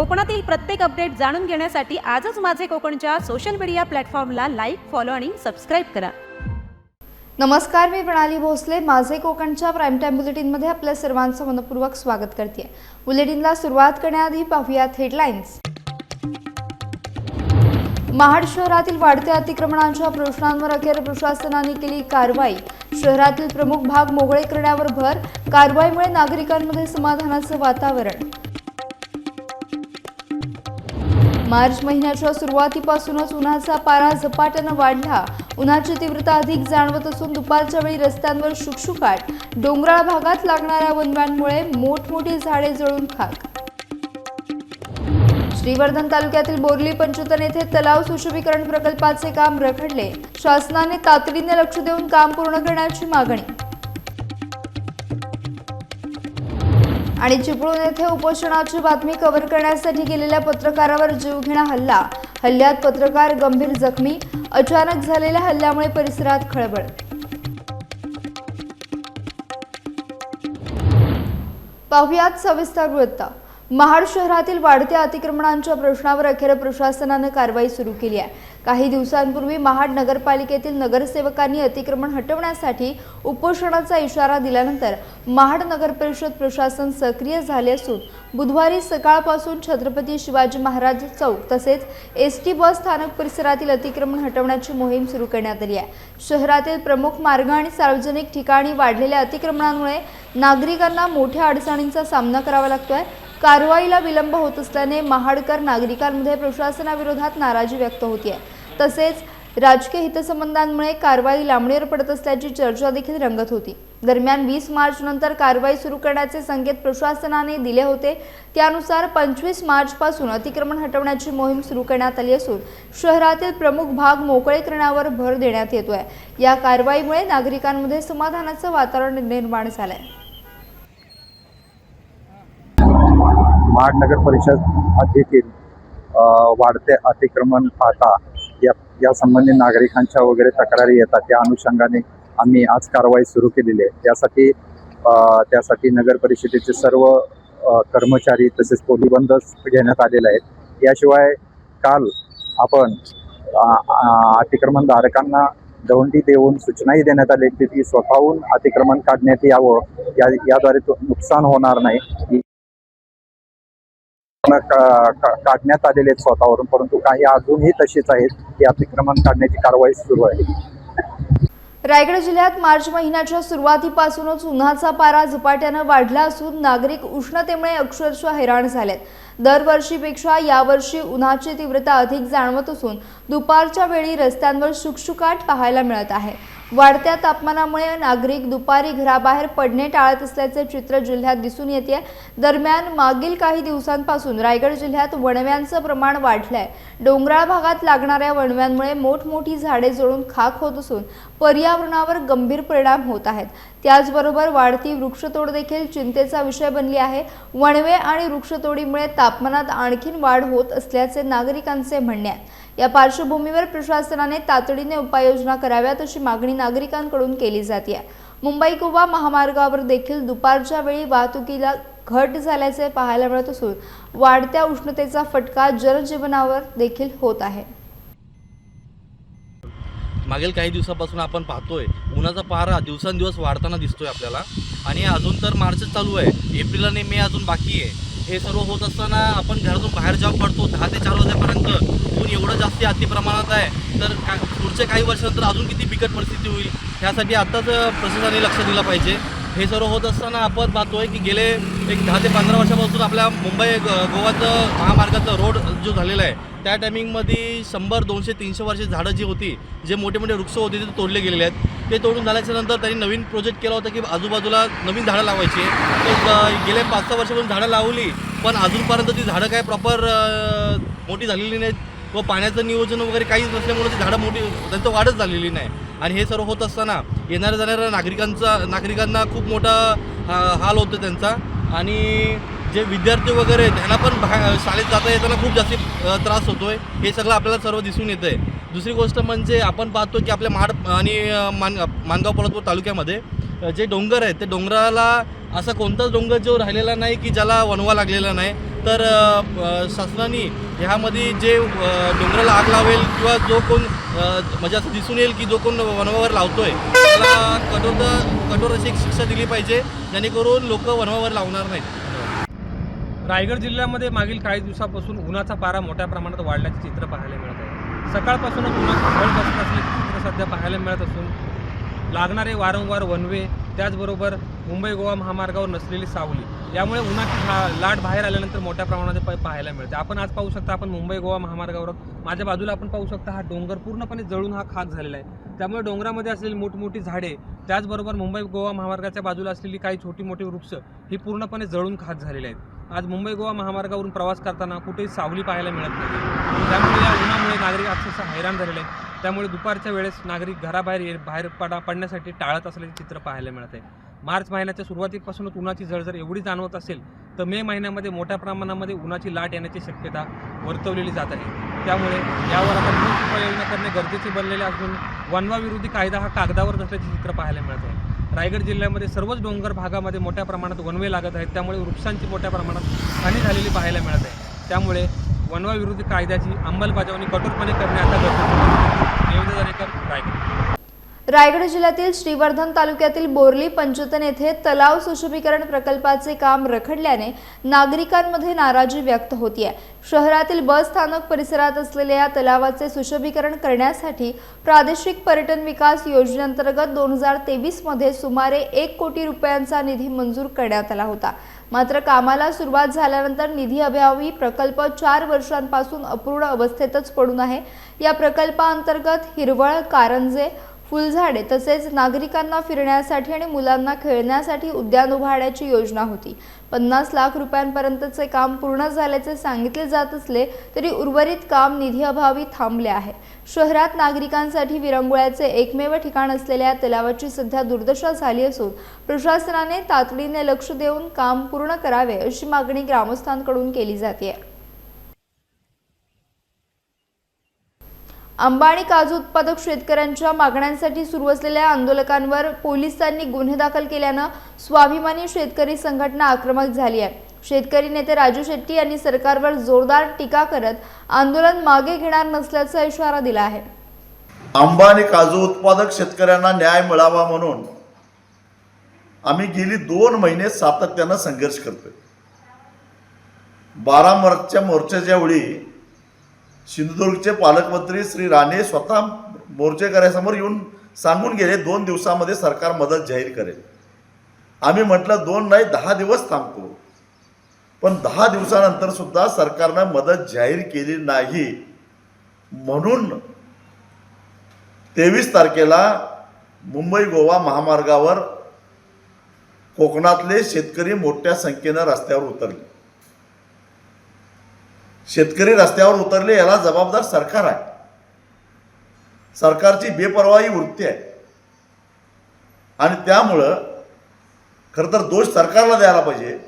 कोकणातील प्रत्येक अपडेट जाणून घेण्यासाठी आजच माझे कोकणच्या सोशल मीडिया प्लॅटफॉर्मला लाईक, फॉलो आणि सबस्क्राईब करा. नमस्कार, मी प्रणाली भोसले. माझे कोकणच्या प्राईम टाइम बुलेटिनमध्ये आपल्या सर्वांचं मनपूर्वक स्वागत करते. बुलेटिनला सुरुवात करण्याआधी पाहूयात हेडलाईन्स. महाड शहरातील वाढत्या अतिक्रमणांच्या प्रश्नांवर अखेर प्रशासनाने केली कारवाई. शहरातील प्रमुख भाग मोकळे करण्यावर भर. कारवाईमुळे नागरिकांमध्ये समाधानाचं वातावरण. मार्च महिन्याच्या सुरुवातीपासूनच उन्हाचा पारा झपाट्यानं वाढला. उन्हाची तीव्रता अधिक जाणवत असून दुपारच्या वेळी रस्त्यांवर शुकशुकाट. डोंगराळ भागात लागणाऱ्या वनव्यांमुळे मोठमोठी झाडे जळून खाक. श्रीवर्धन तालुक्यातील बोर्ली पंचतन येथे तलाव सुशोभीकरण प्रकल्पाचे काम रखडले. शासनाने तातडीने लक्ष देऊन काम पूर्ण करण्याची मागणी. आणि चिपळूण येथे उपोषणाची बातमी कव्हर करण्यासाठी गेलेल्या पत्रकारावर जीवघेणा हल्ला. हल्ल्यात पत्रकार गंभीर जखमी. अचानक झालेल्या हल्ल्यामुळे परिसरात खळबळ. पाहुयात सविस्तर वृत्त. महाड शहरातील वाढत्या अतिक्रमणांच्या प्रश्नावर अखेर प्रशासनाने कारवाई सुरू केली आहे. काही दिवसांपूर्वी महाड नगरपालिकेतील नगरसेवकांनी अतिक्रमण हटवण्यासाठी उपोषणाचा इशारा दिल्यानंतर महाड नगर परिषद प्रशासन सक्रिय झाले असून बुधवारी सकाळपासून छत्रपती शिवाजी महाराज चौक तसेच एसटी बस स्थानक परिसरातील अतिक्रमण हटवण्याची मोहीम सुरू करण्यात आली आहे. शहरातील प्रमुख मार्ग आणि सार्वजनिक ठिकाणी वाढलेल्या अतिक्रमणांमुळे नागरिकांना मोठ्या अडचणींचा सामना करावा लागतोय. कारवाईला विलंब होत असल्याने महाडकर नागरिकांमध्ये प्रशासनाविरोधात नाराजी व्यक्त होतीये. तसेच राजकीय हितसंबंधांमुळे कारवाई लांबणीवर पडत असल्याची चर्चा देखील रंगत होती. दरम्यान 20 मार्च नंतर कारवाई सुरू करण्याचे संकेत प्रशासनाने दिले होते. त्यानुसार 25 मार्च पासून अतिक्रमण हटवण्याची मोहीम सुरू करण्यात आली असून शहरातील प्रमुख भाग मोकळे करण्यावर भर देण्यात येतोय. या कारवाईमुळे नागरिकांमध्ये समाधानाचं वातावरण निर्माण झालंय. महाड नगर परिषद हद्दीतील वाढते अतिक्रमण पाहता या संबंधी नागरिकांच्या वगैरे तक्रारी येतात. त्या अनुषंगाने आम्ही आज कारवाई सुरू केलेली आहे. त्यासाठी नगर परिषदेचे सर्व कर्मचारी तसेच पोलीस बंदोबस्त घेण्यात आलेला आहे. याशिवाय काल आपण अतिक्रमणधारकांना दौंडी देऊन सूचनाही देण्यात आली की स्वतःहून अतिक्रमण काढण्यात यावं. याद्वारे नुकसान होणार नाही. काढण्यात आलेले आहेत स्वतःवरून, परंतु काही अजूनही तशीच आहेत की अतिक्रमण काढण्याची कारवाई सुरू आहे. रायगड जिल्ह्यात मार्च महिन्याच्या सुरुवातीपासूनच उन्हाचा पारा झपाट्यानं वाढला असून नागरिक उष्णतेमुळे अक्षरशः हैराण झालेत. दरवर्षीपेक्षा यावर्षी उन्हाची तीव्रता अधिक जाणवत असून दुपारच्या वेळी रस्त्यांवर शुकशुकाट पाहायला मिळत आहे. वाढत्या तापमानामुळे नागरिक दुपारी घराबाहेर पडणे टाळत असल्याचे चित्र जिल्ह्यात दिसून येते. दरम्यान मागील काही दिवसांपासून रायगड जिल्ह्यात वणव्यांचं प्रमाण वाढलंय. डोंगराळ भागात लागणाऱ्या वणव्यांमुळे मोठमोठी झाडे जळून खाक होत असून पर्यावरणावर गंभीर परिणाम होत आहेत. त्याचबरोबर वाढती वृक्षतोड देखील चिंतेचा विषय बनली आहे. वणवे आणि वृक्षतोडीमुळे तापमानात आणखीन वाढ होत असल्याचे नागरिकांचे म्हणणे आहे. या पार्श्वभूमीवर प्रशासनाने तातडीने उपाययोजना कराव्यात अशी मागणी नागरिकांकडून केली जाते. मुंबई गोवा महामार्गावर देखील दुपारच्या वेळी वाहतुकीला घट झाल्याचे पाहायला मिळत असून वाढत्या उष्णतेचा फटका जनजीवनावर देखील होत आहे. मागील काही दिवसापासून आपण पाहतोय उन्हाचा पारा दिवसेंदिवस वाढताना दिसतोय आपल्याला. आणि अजून तर मार्च चालू आहे, एप्रिल आणि मे अजून बाकी आहे. हे सर्व होत असताना आपण घरातून बाहेर जाऊ पडतो 10 ते 4 वाजेपर्यंत. ऊन एवढं जास्ती अति प्रमाणात आहे तर पुढच्या काही वर्षानंतर अजून किती बिकट परिस्थिती होईल यासाठी आत्ताच प्रशासनाने लक्ष दिलं पाहिजे. हे सर्व होत असताना आपण पाहतोय की गेले एक 10 ते 15 वर्षापासून आपल्या मुंबई गोवाचं महामार्गाचा रोड जो झालेला आहे त्या टायमिंगमध्ये 100, 200, 300 वर्षे झाडं जी होती, जे मोठे मोठे वृक्ष होते ते तोडले गेलेले आहेत. ते तोडून झाल्याच्या नंतर त्यांनी नवीन प्रोजेक्ट केला होता की आजूबाजूला नवीन झाडं लावायची. तर गेले 5-6 वर्षापासून झाडं लावली, पण अजूनपर्यंत ती झाडं काय प्रॉपर मोठी झालेली नाहीत व पाण्याचं नियोजन वगैरे काहीच नसल्यामुळे ती झाडं मोठी त्यांचं वाढच झालेली नाही. आणि हे सर्व होत असताना येणाऱ्या जाणाऱ्या नागरिकांना खूप मोठा हाल होतो त्यांचा. आणि जे विद्यार्थी वगैरे त्यांना पण शाळेत जाता येताना खूप जास्त त्रास होतोय. हे सगळं आपल्याला सर्व दिसून येतं आहे. दुसरी गोष्ट म्हणजे आपण पाहतो की आपल्या महाड आणि मानगाव पोलादपूर तालुक्यामध्ये जे डोंगर आहेत ते डोंगराला असा कोणताच डोंगर जो राहिलेला नाही की ज्याला वणवा लागलेला नाही. तर शासनाने ह्यामध्ये जे डोंगराला आग लावेल किंवा जो कोण म्हणजे असं दिसून येईल की जो कोण वणवावर लावतोय त्याला कठोर अशी एक शिक्षा दिली पाहिजे, जेणेकरून लोक वणवावर लावणार नाहीत. रायगड जिल्ह्यामध्ये मागील काही दिवसापासून उन्हाचा पारा मोठ्या प्रमाणात वाढल्याचे चित्र पाहायला मिळत आहे. सकाळपासूनच उन्हाची झळ बसत असल्याचे चित्र सध्या पाहायला मिळत असून लागणारे वारंवार वनवे, त्याचबरोबर मुंबई गोवा महामार्गावर नसलेली सावली, यामुळे उन्हाची लाट बाहेर आल्यानंतर मोठ्या प्रमाणात पाहायला मिळते. आपण आज पाहू शकता, आपण मुंबई गोवा महामार्गावर माझ्या बाजूला आपण पाहू शकता हा डोंगर पूर्णपणे जळून हा खाक झालेला आहे. त्यामुळे डोंगरामध्ये असलेली मोठमोठी झाडे, त्याचबरोबर मुंबई गोवा महामार्गाच्या बाजूला असलेली काही छोटी मोठी वृक्ष ही पूर्णपणे जळून खाक झालेली आहेत. आज मुंबई गोवा महामार्गावरून प्रवास करताना कुठेही सावली पाहायला मिळत नाही. त्यामुळे या उन्हामुळे नागरिक अक्षरशः हैराण झालेले आहेत. त्यामुळे दुपारच्या वेळेस नागरिक घराबाहेर पडण्यासाठी टाळत असल्याचे चित्र पाहायला मिळत आहे. मार्च महिन्याच्या सुरुवातीपासूनच उन्हाची झळ जर एवढी जाणवत असेल तर मे महिन्यामध्ये मोठ्या प्रमाणामध्ये उन्हाची लाट येण्याची शक्यता वर्तवलेली जात आहे. त्यामुळे यावर आता ठोस उपाययोजना करणे गरजेचे बनलेले असून वणवाविरोधी कायदा हा कागदावर नसल्याचे चित्र पाहायला मिळत आहे. रायगड जिल्ह्यामध्ये सर्वच डोंगर भागामध्ये मोठ्या प्रमाणात वणवे लागत आहेत. त्यामुळे वृक्षांची मोठ्या प्रमाणात हानी झालेली पाहायला मिळत आहे. त्यामुळे वणवाविरोधी कायद्याची अंमलबजावणी कठोरपणे करणे आता गरजेचे आहे. देवेंद्र दरेकर, रायगड. रायगड जिल्ह्यातील श्रीवर्धन तालुक्यातील बोर्ली पंचतन येथे तलाव सुशोभीकरण प्रकल्पाचे काम रखडल्याने नागरिकांमध्ये नाराजी व्यक्त होतीये. शहरातील बस स्थानक परिसरात असलेल्या या तलावाचे सुशोभीकरण करण्यासाठी प्रादेशिक पर्यटन विकास योजनेअंतर्गत 2023 मध्ये सुमारे 1 कोटी रुपयांचा निधी मंजूर करण्यात आला होता. मात्र कामाला सुरुवात झाल्यानंतर निधी अभावी प्रकल्प 4 वर्षांपासून अपूर्ण अवस्थेतच पडून आहे. या प्रकल्पाअंतर्गत हिरवळ, कारंजे, फुलझाडे तसेच नागरिकांना फिरण्यासाठी आणि मुलांना खेळण्यासाठी उद्यान उभारण्याची योजना होती. 50 लाख रुपयांपर्यंतचे काम पूर्ण झाल्याचे सांगितले जात असले तरी उर्वरित काम निधी अभावी थांबले आहे. शहरात नागरिकांसाठी विरंगुळ्याचे एकमेव ठिकाण असलेल्या तलावाची सध्या दुर्दशा झाली असून प्रशासनाने तातडीने लक्ष देऊन काम पूर्ण करावे अशी मागणी ग्रामस्थांकडून केली जाते. आंबा आणि काजू उत्पादक शेतकऱ्यांच्या मागण्यांसाठी सुरू असलेल्या आंदोलकांवर पोलिसांनी गुन्हे दाखल केल्यानं स्वाभिमानी शेतकरी संघटना आक्रमक झाली आहे. शेतकरी नेते राजू शेट्टी यांनी सरकारवर जोरदार टीका करत आंदोलन मागे घेणार नसल्याचा इशारा दिला आहे. आंबा आणि काजू उत्पादक शेतकऱ्यांना न्याय मिळावा म्हणून आम्ही गेली 2 महिने सातत्यानं संघर्ष करतोय. 12 मार्चच्या मोर्चाच्या वेळी सिंधुदुर्गचे पालकमंत्री श्री राणे स्वतः मोर्चेकऱ्यासमोर येऊन सांगून गेले 2 दिवसामध्ये सरकार मदत जाहीर करेल. आम्ही म्हटलं 2 नाही 10 दिवस थांबतो, पण 10 दिवसानंतर सुद्धा सरकारनं मदत जाहीर केली नाही. म्हणून 23 तारखेला मुंबई गोवा महामार्गावर कोकणातले शेतकरी मोठ्या संख्येनं रस्त्यावर उतरले. शेतकरी रस्त्यावर उतरले याला जबाबदार सरकार आहे. सरकारची बेपर्वाई वृत्ती आहे आणि त्यामुळं खरं तर दोष सरकारला द्यायला पाहिजे.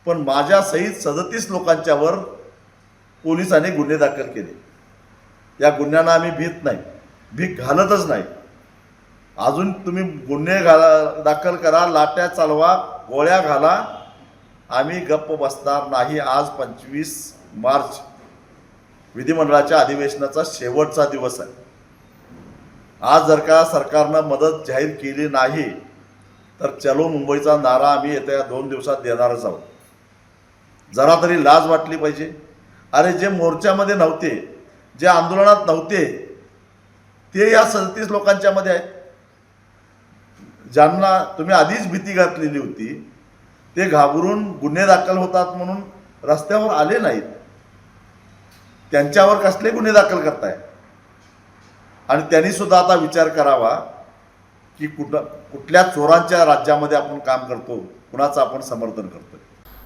पण माझ्या सहित 37 लोकांच्यावर पोलिसांनी गुन्हे दाखल केले. या गुन्ह्यांना आम्ही भीत नाही, भीक घालतच नाही. अजून तुम्ही गुन्हे दाखल करा, लाट्या चालवा, गोळ्या घाला, आम्ही गप्प बसणार नाही. आज 25 मार्च विधिमंडळाच्या अधिवेशनाचा शेवटचा दिवस आहे. आज जर का सरकारनं मदत जाहीर केली नाही तर चलो मुंबईचा नारा आम्ही येत्या 2 दिवसात देणारच आहोत. जरा तरी लाज वाटली पाहिजे. अरे जे मोर्चामध्ये नव्हते, जे आंदोलनात नव्हते, ते या 37 लोकांच्यामध्ये आहेत. ज्यांना तुम्ही आधीच भीती घातलेली होती ते घाबरून गुन्हे दाखल होतात म्हणून रस्त्यावर आले नाहीत. त्यांच्यावर कसले गुन्हे दाखल करताय? आणि त्यांनी सुद्धा आता विचार करावा की कुठल्या चोरांच्या राज्यामध्ये आपण काम करतो, कुणाचं आपण समर्थन करतो.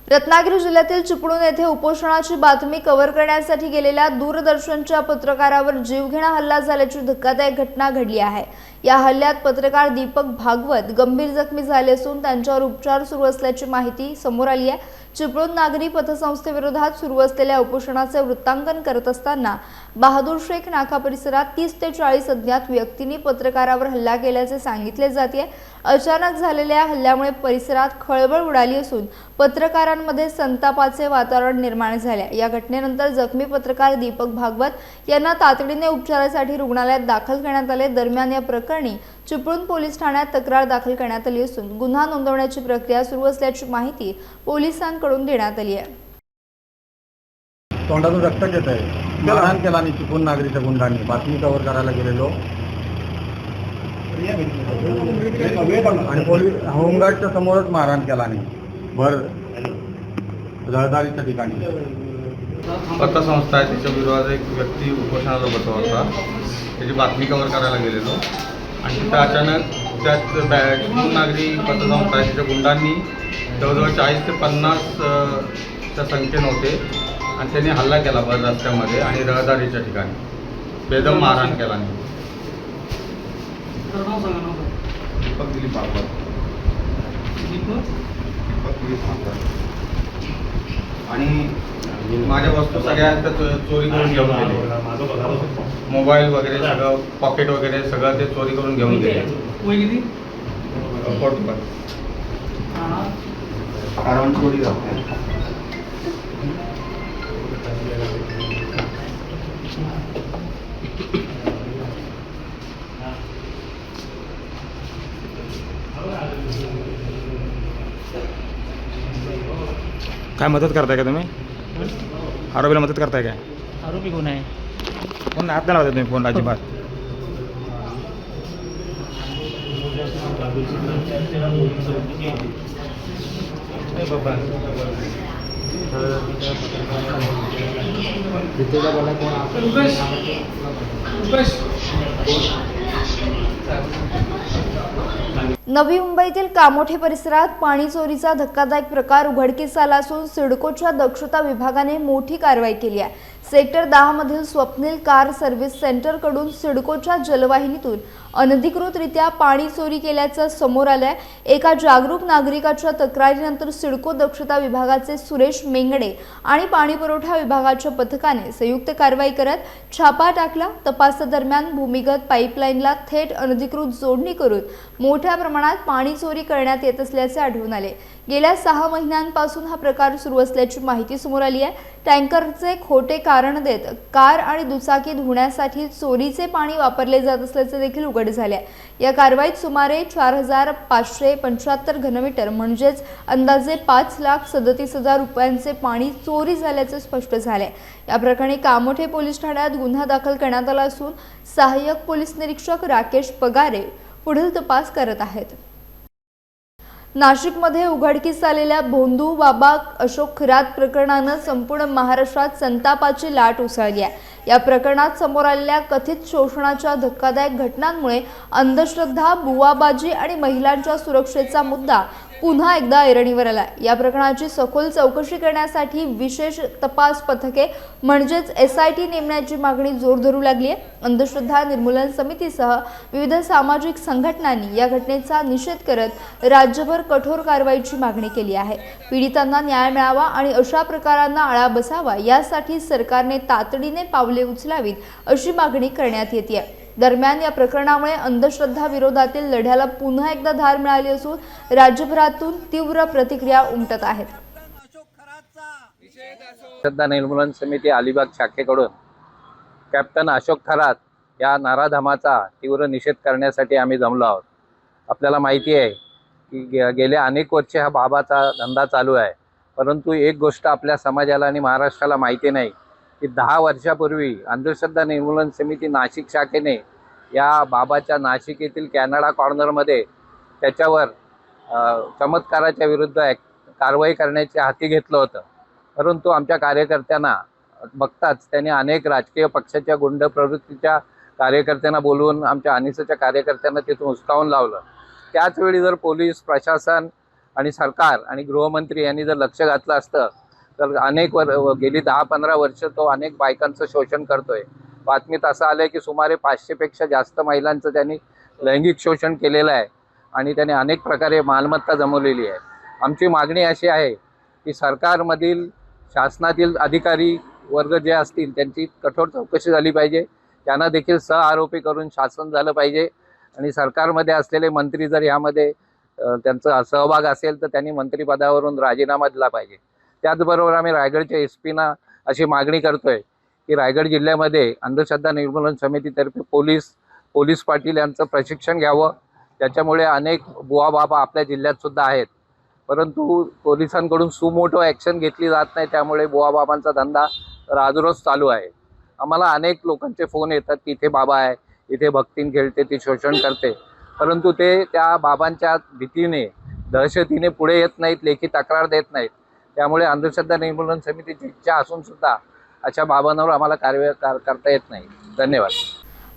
रत्नागिरी जिल्ह्यातील चिपळूण येथे उपोषणाची बातमी कव्हर करण्यासाठी गेलेल्या दूरदर्शनच्या पत्रकारावर जीवघेणा हल्ला झाल्याची धक्कादायक घटना घडली आहे. या हल्ल्यात पत्रकार दीपक भागवत गंभीर जखमी झाले असून त्यांच्यावर उपचार सुरू असल्याची माहिती समोर आली आहे. चिपळूण नागरी पतसंस्थेविरोधात सुरू असलेल्या उपोषणाचे वृत्तांकन करत असताना बहादूर शेख नाका परिसरात 30 ते 40 अज्ञात व्यक्तींनी पत्रकारावर हल्ला केल्याचे सांगितले जाते। अचानक झालेल्या हल्ल्यामुळे परिसरात खळबळ उडाली असून पत्रकारांमध्ये संतापाचे वातावरण निर्माण झाले। या घटनेनंतर जखमी पत्रकार दीपक भागवत यांना तातडीने उपचारासाठी रुग्णालयात दाखल करण्यात आले। दरम्यान या प्रकरणी चिपळूण पोलीस ठाण्यात तक्रार दाखल करण्यात आली असून गुन्हा नोंदवण्याची प्रक्रिया सुरू असल्याची माहिती पोलिसांकडून देण्यात आली आहे। तोंडातून रक्त येत आहे। मारहाण केला आणि चिपळूण नागरीच्या गुंडांनी बातमी कव्हर करायला गेलेलो आणि पोलीस होमगार्डच्या समोरच मारहाण केला आणि भर रहदारीच्या ठिकाणी। पतसंस्था आहे त्याच्या विरोधात एक व्यक्ती उपोषणाला बसला होता, त्याची बातमी कव्हर करायला गेलेलो आणि तिथं अचानक त्यात चिपळूण नागरी पतसंस्था आहे त्याच्या गुंडांनी जवळजवळ 40 ते 50 च्या संख्येनं होते आणि त्यांनी हल्ला केला भर रस्त्यामध्ये आणि रहदारीच्या ठिकाणी बेदम मारहाण केला. दीपक दिलीप भागवत. आणि माझ्या वस्तू सगळ्या चोरी करून घेऊन गेले, मोबाईल वगैरे सगळं, पॉकेट वगैरे सगळं ते चोरी करून घेऊन गेले. कारण चोरी जाते. काय मदत करताय का तुम्ही? आरोपीला मदत करताय काय? आरोपी कोण आहे? फोन हात नाही लावता तुम्ही फोन अजिबात. नवी मुंबईतील कामोठे परिसरात पाणी चोरीचा धक्कादायक प्रकार उघडकीस आला असून सिडकोच्या दक्षता विभागाने मोठी कारवाई केली आहे। सेक्टर 10 मधील स्वप्नील कार सर्व्हिस सेंटरकडून सिडकोच्या जलवाहिनीतून अनधिकृतरित्या पाणी चोरी केल्याचं समोर आलंय। एका जागरूक नागरिकाच्या तक्रारीनंतर सिडको दक्षता विभागाचे सुरेश मेंगडे आणि पाणी पुरवठा विभागाच्या पथकाने संयुक्त कारवाई करत छापा टाकला। तपासादरम्यान भूमिगत पाईपलाईनला थेट अनधिकृत जोडणी करून मोठ्या प्रमाणात पाणी चोरी करण्यात येत असल्याचे आढळून आले। गेल्या 6 महिन्यांपासून हा प्रकार सुरू असल्याची माहिती समोर आली आहे। टँकरचे खोटे कारण देत कार आणि दुचाकी धुण्यासाठी चोरीचे पाणी वापरले जात असल्याचे देखील उघड झाले आहे। या कारवाईत सुमारे 4575 घनमीटर म्हणजेच अंदाजे 5,37,000 रुपयांचे पाणी चोरी झाल्याचे स्पष्ट झाले। या प्रकरणी कामोठे पोलीस ठाण्यात गुन्हा दाखल करण्यात आला असून सहाय्यक पोलीस निरीक्षक राकेश पगारे पुढील तपास करत आहेत। नाशिकमध्ये उघडकीस आलेल्या भोंदू बाबा अशोक खरात प्रकरणानं संपूर्ण महाराष्ट्रात संतापाची लाट उसळली आहे। या प्रकरणात समोर आलेल्या कथित शोषणाच्या धक्कादायक घटनांमुळे अंधश्रद्धा, बुवाबाजी आणि महिलांच्या सुरक्षेचा मुद्दा पुन्हा एकदा ऐरणीवर आला। या प्रकरणाची सखोल चौकशी करण्यासाठी विशेष तपास पथके म्हणजेच SIT नेमण्याची मागणी जोर धरू लागली आहे। अंधश्रद्धा निर्मूलन समितीसह विविध सामाजिक संघटनांनी या घटनेचा निषेध करत राज्यभर कठोर कारवाईची मागणी केली आहे। पीडितांना न्याय मिळावा आणि अशा प्रकारांना आळा बसावा यासाठी सरकारने तातडीने पावले उचलावीत अशी मागणी करण्यात येते। दरम्यान या प्रकरणामुळे अंधश्रद्धा विरोधातील लढ्याला पुन्हा एकदा धार मिळाली असून राज्यभरातून तीव्र प्रतिक्रिया उमटत आहेत। अंधश्रद्धा निर्मूलन समिती अलिबाग शाखेकडून कॅप्टन अशोक खरात या नराधमाचा तीव्र निषेध करण्यासाठी आम्ही जमलो आहोत। आपल्याला माहिती आहे की गेले अनेक वर्षे हा बाबाचा धंदा चालू आहे, परंतु एक गोष्ट आपल्या समाजाला आणि महाराष्ट्राला माहिती नाही की 10 वर्षापूर्वी अंधश्रद्धा निर्मूलन समिती नाशिक शाखेने या बाबाच्या नाशिक येथील कॅनडा कॉर्नरमध्ये त्याच्यावर चमत्काराच्या विरुद्ध कारवाई करण्याचे हाती घेतलं होतं। परंतु आमच्या कार्यकर्त्यांना बघताच त्यांनी अनेक राजकीय पक्षाच्या गुंड प्रवृत्तीच्या कार्यकर्त्यांना बोलवून आमच्या अनिसाच्या कार्यकर्त्यांना तिथून हुसकावून लावलं। त्याचवेळी जर पोलीस प्रशासन आणि सरकार आणि गृहमंत्री यांनी जर लक्ष घातलं असतं तर अनेक गेली 10-15 वर्ष तो अनेक बायकांचं शोषण करतोय। बातमीत असं आलंय की सुमारे 500 पेक्षा जास्त महिलांचं त्यांनी लैंगिक शोषण केलेलं आहे आणि त्याने अनेक प्रकारे मालमत्ता जमवलेली आहे। आमची मागणी अशी आहे की सरकारमधील शासनातील अधिकारी वर्ग जे असतील त्यांची कठोर चौकशी झाली पाहिजे, त्यांना देखील सहआरोपी करून शासन झालं पाहिजे आणि सरकारमध्ये असलेले मंत्री जर यामध्ये त्यांचा सहभाग असेल तर त्यांनी मंत्रिपदावरून राजीनामा दिला पाहिजे. त्याचबरोबर आम्ही रायगडच्या SP-ना अशी मागणी करतोय की रायगड जिल्ह्यामध्ये अंधश्रद्धा निर्मूलन समितीतर्फे पोलीस पाटील यांचं प्रशिक्षण घ्यावं. त्याच्यामुळे अनेक बुवा बाबा आपल्या जिल्ह्यात सुद्धा आहेत, परंतु पोलिसांकडून सुमोटो ॲक्शन घेतली जात नाही. त्यामुळे बुवा बाबांचा धंदा राजरोज चालू आहे. आम्हाला अनेक लोकांचे फोन येतात की इथे बाबा आहे, इथे भक्तीन खेळते, ती शोषण करते, परंतु ते त्या बाबांच्या भीतीने दहशतीने पुढे येत नाहीत, लेखी तक्रार देत नाहीत. त्यामुळे अंधश्रद्धा निर्मूलन समितीची इच्छा असून सुद्धा अशा बाबांवर आम्हाला कारवाई करता येत नाही. धन्यवाद.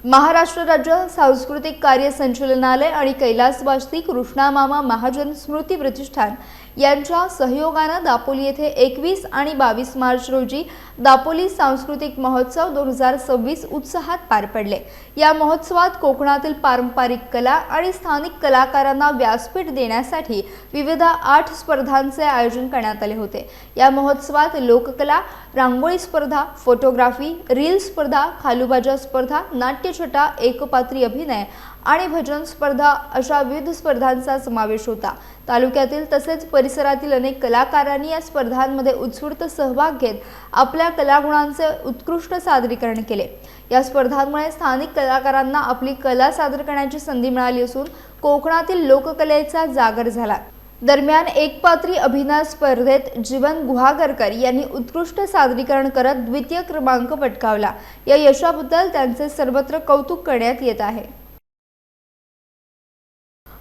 महाराष्ट्र राज्य सांस्कृतिक कार्य संचालनालय आणि कैलासवासी कृष्णामामा महाजन स्मृती प्रतिष्ठान यांच्या सहयोगानं दापोली येथे 21 आणि 22 मार्च रोजी दापोली सांस्कृतिक महोत्सव 2026 उत्साहात पार पडले. या महोत्सवात कोकणातील पारंपरिक कला आणि स्थानिक कलाकारांना व्यासपीठ देण्यासाठी विविध 8 स्पर्धांचे आयोजन करण्यात आले होते. या महोत्सवात लोककला, रांगोळी स्पर्धा, फोटोग्राफी, रील स्पर्धा, खालूबाजा स्पर्धा, नाट्यछटा, एकपात्री अभिनय आणि भजन स्पर्धा अशा विविध स्पर्धांचा समावेश होता. तालुक्यातील तसेच परिसरातील अनेक कलाकारांनी या स्पर्धांमध्ये उत्स्फूर्त सहभाग घेत आपल्या कलागुणांचे उत्कृष्ट सादरीकरण केले. या स्पर्धांमुळे स्थानिक कलाकारांना आपली कला सादर करण्याची संधी मिळाली असून कोकणातील लोककलेचा जागर झाला. दरम्यान एकपात्री अभिनय स्पर्धेत जीवन गुहागरकर यांनी उत्कृष्ट सादरीकरण करत द्वितीय क्रमांक पटकावला. या यशाबद्दल त्यांचे सर्वत्र कौतुक करण्यात येत आहे.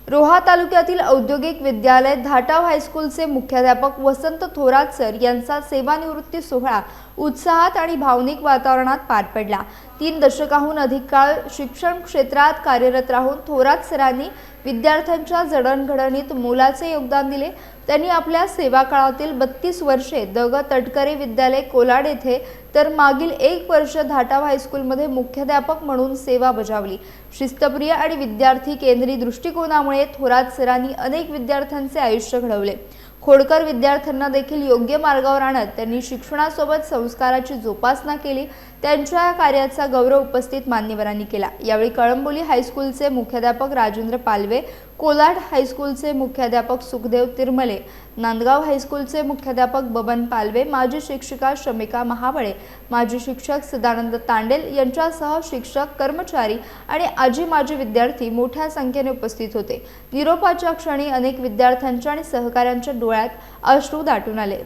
रोहा तालुक्यातील औद्योगिक विद्यालय धाटाव हायस्कूलचे मुख्याध्यापक वसंत थोरात सर यांचा सेवानिवृत्ती सोहळा उत्साहात आणि भावनिक वातावरणात पार पडला. 3 दशकाहून अधिक काळ शिक्षण क्षेत्रात कार्यरत राहून थोरात सरांनी विद्यार्थ्यांच्या जडणघडणीत मोलाचे योगदान दिले. त्यांनी आपल्या सेवा काळातील 32 वर्षे द.ग. तटकरे विद्यालय कोलाड येथे तर मागील 1 वर्ष धाटाव हायस्कूलमध्ये मुख्याध्यापक म्हणून सेवा बजावली. शिस्तप्रिय आणि विद्यार्थी केंद्रीय दृष्टिकोनामुळे थोरात सरांनी अनेक विद्यार्थ्यांचे आयुष्य घडवले. खोडकर विद्यार्थ्यांना देखील योग्य मार्गावर आणत त्यांनी शिक्षणासोबत संस्काराची जोपासना केली. त्यांच्या कार्याचा गौरव उपस्थित मान्यवरांनी केला. यावेळी कळंबोली हायस्कूलचे मुख्याध्यापक राजेंद्र पालवे, कोलाड हायस्कूलचे मुख्याध्यापक सुखदेव तिरमले, नांदगाव हायस्कूलचे मुख्याध्यापक बबन पालवे, माजी शिक्षिका शमिका महाबळे, माजी शिक्षक सदानंद तांडेल यांच्यासह शिक्षक, कर्मचारी आणि आजी माजी विद्यार्थी मोठ्या संख्येने उपस्थित होते. निरोपाच्या क्षणी अनेक विद्यार्थ्यांच्या आणि सहकाऱ्यांच्या डोळ्यात अश्रू दाटून आले.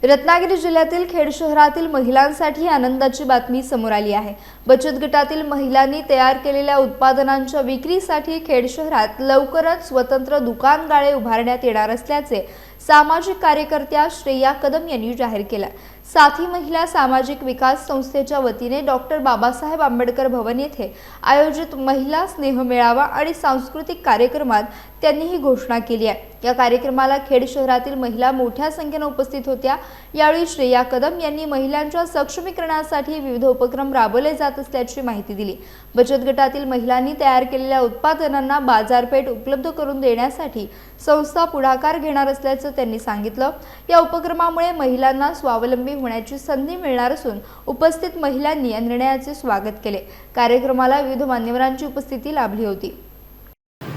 रत्नागिरी जिल्ह्यातील खेड शहरातील महिलांसाठी आनंदाची बातमी समोर आली आहे. बचत गटातील महिलांनी तयार केलेल्या उत्पादनांच्या विक्रीसाठी खेड शहरात लवकरच स्वतंत्र दुकान गाळे उभारण्यात येणार असल्याचे सामाजिक कार्यकर्त्या श्रेया कदम यांनी जाहीर केलं. साथी महिला सामाजिक विकास संस्थेच्या वतीने डॉक्टर बाबासाहेब आंबेडकर भवन येथे आयोजित महिला स्नेह मेळावा आणि सांस्कृतिक कार्यक्रमात त्यांनी ही घोषणा केली आहे. या कार्यक्रमाला खेड शहरातील महिला मोठ्या संख्येने उपस्थित होत्या. यावेळी श्रेया कदम यांनी महिलांच्या सक्षमीकरणासाठी विविध उपक्रम राबवले जात असल्याची माहिती दिली. बचत गटातील महिलांनी तयार केलेल्या उत्पादनांना बाजारपेठ उपलब्ध करून देण्यासाठी संस्था पुढाकार घेणार असल्याचं त्यांनी सांगितलं. या उपक्रमामुळे महिलांना स्वावलंबी होण्याची संधी मिळणार असून उपस्थित महिलांनी या निर्णयाचे स्वागत केले. कार्यक्रमाला विविध मान्यवरांची उपस्थिती लाभली होती.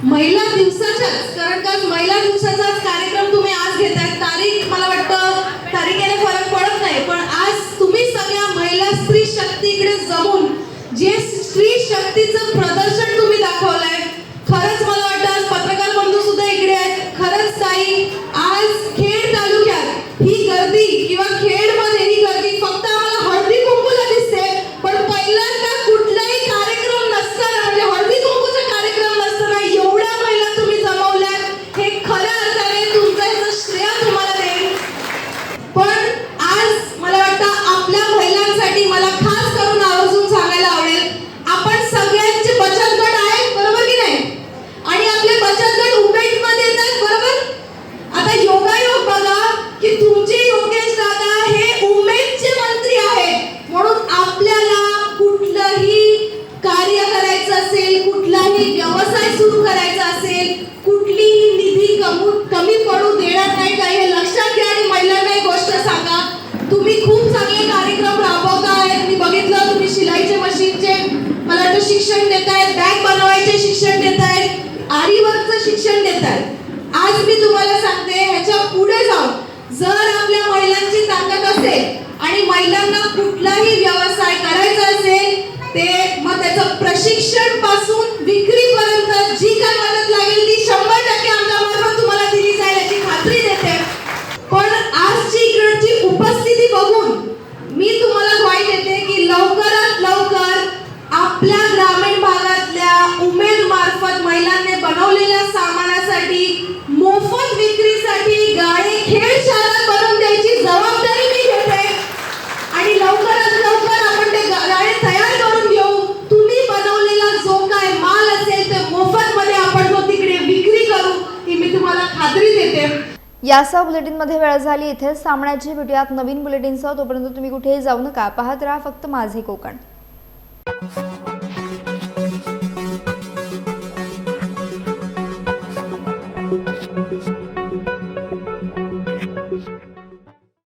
महिला दिवसाच्याच, कारण का महिला दिवसाचाच कार्यक्रम तुम्ही आज घेताय. तारीख मला वाटतं तारीखेने फरक पडत नाही, पण आज तुम्ही सगळ्या महिला स्त्री शक्तीकडे जमून जे स्त्री शक्तीचं प्रदर्शन तुम्ही दाखवलंय, खरंच मला वाटतं आज पत्रकार बंधू सुद्धा इकडे आहेत. खरंच ताई, आज खेड तालुक्यात ही गर्दी किंवा खेडमध्ये ही गर्दी फक्त आम्हाला हळदी कुंकूला दिसते, पण पहिल्यांदा कुठलाही कार्यक्रम नसताना, म्हणजे हळदी कुंकूचा कार्यक्रम नसताना एवढ्या महिला तुम्ही जमवल्या, हे खऱ्या अर्थाने तुमचं श्रेय तुम्हाला देईल. पण आज मला वाटतं आपल्या महिलांसाठी मला खास करून आवर्जून सांगायला आवडेल, आपण सगळ्यांचे बचत गट आहेत, बरोबर की नाही? आणि आपले बचत गट उमेदमध्ये येतात, बरोबर? आता योगायोग बघा की तुमचे योगेश दादा हे उमेदचे मंत्री आहेत, म्हणून आपल्याला कुठलंही कार्य करायचं असेल, कुठलाही व्यवसाय सुरू करायचा असेल, कुठलीही निधी कमी पडू शिक्षण देत आहेत, बॅग बनवायचे शिक्षण देत आहेत, आरीवर्कचं शिक्षण देत आहेत. आज मी तुम्हाला सांगते, ह्याच्या पुढे जाऊन जर आपल्या महिलांची ताकद असेल आणि महिलांना कुठलाही व्यवसाय करायचा असेल, ते मग त्याचं प्रशिक्षण पासून विक्रीपर्यंत जी काय मदत लागेल ती 100% आमच्या मार्फत तुम्हाला दिली जाईल याची खात्री देते. पण आजची इकडची उपस्थिती बघून मी तुम्हाला ग्वाही देते की लवकरात लवकर आपल्या ग्रामीण भागातल्या उमेद मार्फत महिलांनी बनवलेल्या सामानासाठी मोफत विक्रीसाठी गाळे खेळ शाळा बनवून द्यायची जबाबदारी मी घेते आणि लवकरात लवकर आपण ते गाळे तयार करून घेऊ. तुम्ही बनवलेला जो काय माल असेल ते मोफत मध्ये आपण तो तिकडे विक्री करू ही मी तुम्हाला खात्री देते. यासह बुलेटिनमध्ये वेळ झाली. इथेच थांबण्याची. भेटूयात नवीन बुलेटिनसह. तोपर्यंत तुम्ही कुठेही जाऊ नका. पाहत राहा फक्त माझे कोकण.